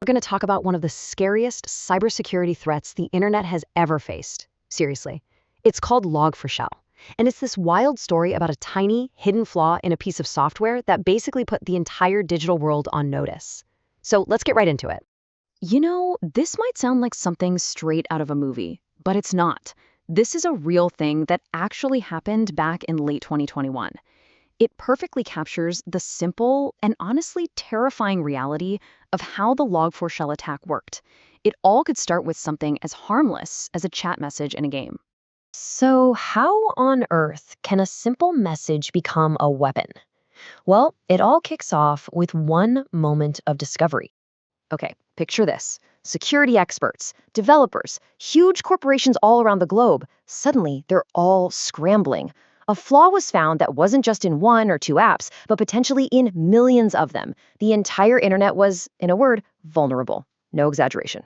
We're going to talk about one of the scariest cybersecurity threats the internet has ever faced. Seriously. It's called Log4Shell. And it's this wild story about a tiny, hidden flaw in a piece of software that basically put the entire digital world on notice. So let's get right into it. This might sound like something straight out of a movie, but it's not. This is a real thing that actually happened back in late 2021. It perfectly captures the simple and honestly terrifying reality of how the Log4Shell attack worked. It all could start with something as harmless as a chat message in a game. So, how on earth can a simple message become a weapon? Well, it all kicks off with one moment of discovery. Okay, picture this. Security experts, developers, huge corporations all around the globe, suddenly they're all scrambling. A flaw was found that wasn't just in one or two apps, but potentially in millions of them. The entire internet was, in a word, vulnerable. No exaggeration.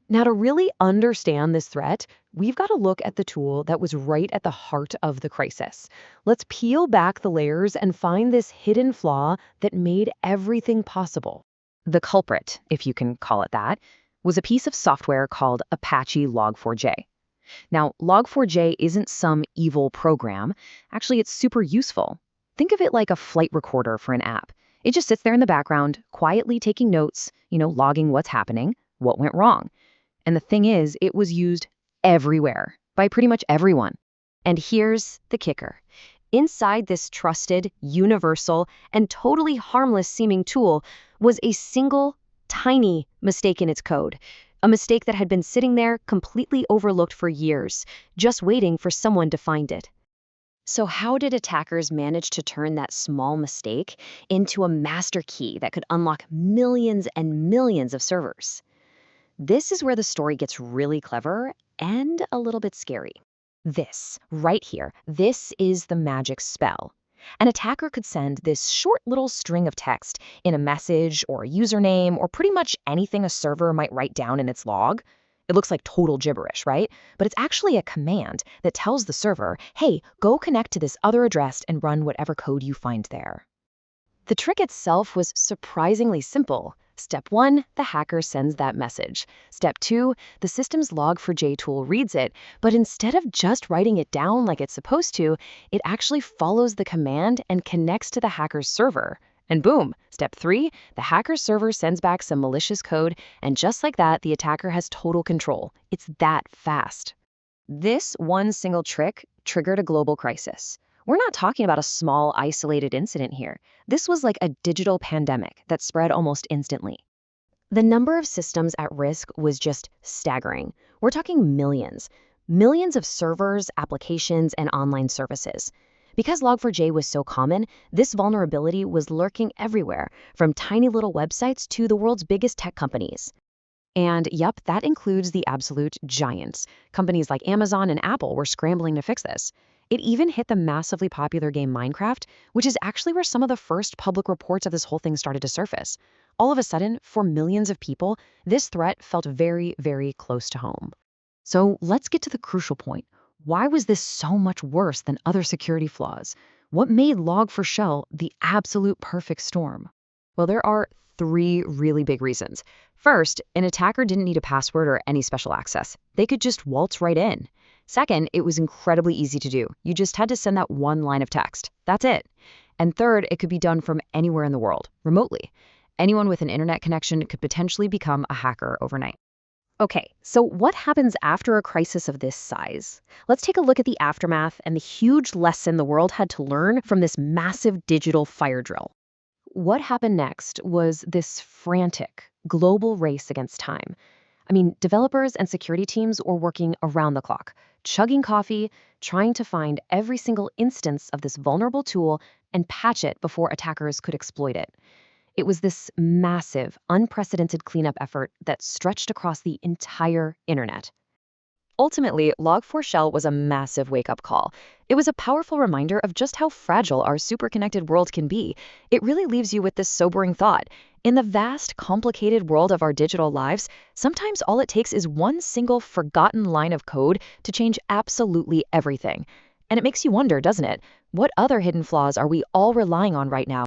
Now, to really understand this threat, we've got to look at the tool that was right at the heart of the crisis. Let's peel back the layers and find this hidden flaw that made everything possible. The culprit, if you can call it that, was a piece of software called Apache Log4j. Now, Log4j isn't some evil program. Actually, it's super useful. Think of it like a flight recorder for an app. It just sits there in the background, quietly taking notes, logging what's happening, what went wrong. And the thing is, it was used everywhere, by pretty much everyone. And here's the kicker. Inside this trusted, universal, and totally harmless-seeming tool was a single, tiny mistake in its code. A mistake that had been sitting there completely overlooked for years, just waiting for someone to find it. So how did attackers manage to turn that small mistake into a master key that could unlock millions and millions of servers? This is where the story gets really clever and a little bit scary. This, right here, this is the magic spell. An attacker could send this short little string of text in a message or a username or pretty much anything a server might write down in its log. It looks like total gibberish, right? But it's actually a command that tells the server, hey, go connect to this other address and run whatever code you find there. The trick itself was surprisingly simple. Step 1, the hacker sends that message. Step 2, the system's Log4j tool reads it, but instead of just writing it down like it's supposed to, it actually follows the command and connects to the hacker's server. And boom, step 3, the hacker's server sends back some malicious code, and just like that, the attacker has total control. It's that fast. This one single trick triggered a global crisis. We're not talking about a small, isolated incident here. This was like a digital pandemic that spread almost instantly. The number of systems at risk was just staggering. We're talking millions. Millions of servers, applications, and online services. Because Log4j was so common, this vulnerability was lurking everywhere, from tiny little websites to the world's biggest tech companies. And yup, that includes the absolute giants. Companies like Amazon and Apple were scrambling to fix this. It even hit the massively popular game Minecraft, which is actually where some of the first public reports of this whole thing started to surface. All of a sudden, for millions of people, this threat felt very, very close to home. So let's get to the crucial point. Why was this so much worse than other security flaws? What made Log4Shell the absolute perfect storm? Well, there are 3 really big reasons. First, an attacker didn't need a password or any special access. They could just waltz right in. Second, it was incredibly easy to do. You just had to send that one line of text. That's it. And third, it could be done from anywhere in the world, remotely. Anyone with an internet connection could potentially become a hacker overnight. Okay, so what happens after a crisis of this size? Let's take a look at the aftermath and the huge lesson the world had to learn from this massive digital fire drill. What happened next was this frantic global race against time. Developers and security teams were working around the clock, chugging coffee, trying to find every single instance of this vulnerable tool and patch it before attackers could exploit it. It was this massive, unprecedented cleanup effort that stretched across the entire internet. Ultimately, Log4Shell was a massive wake-up call. It was a powerful reminder of just how fragile our super-connected world can be. It really leaves you with this sobering thought. In the vast, complicated world of our digital lives, sometimes all it takes is one single forgotten line of code to change absolutely everything. And it makes you wonder, doesn't it? What other hidden flaws are we all relying on right now?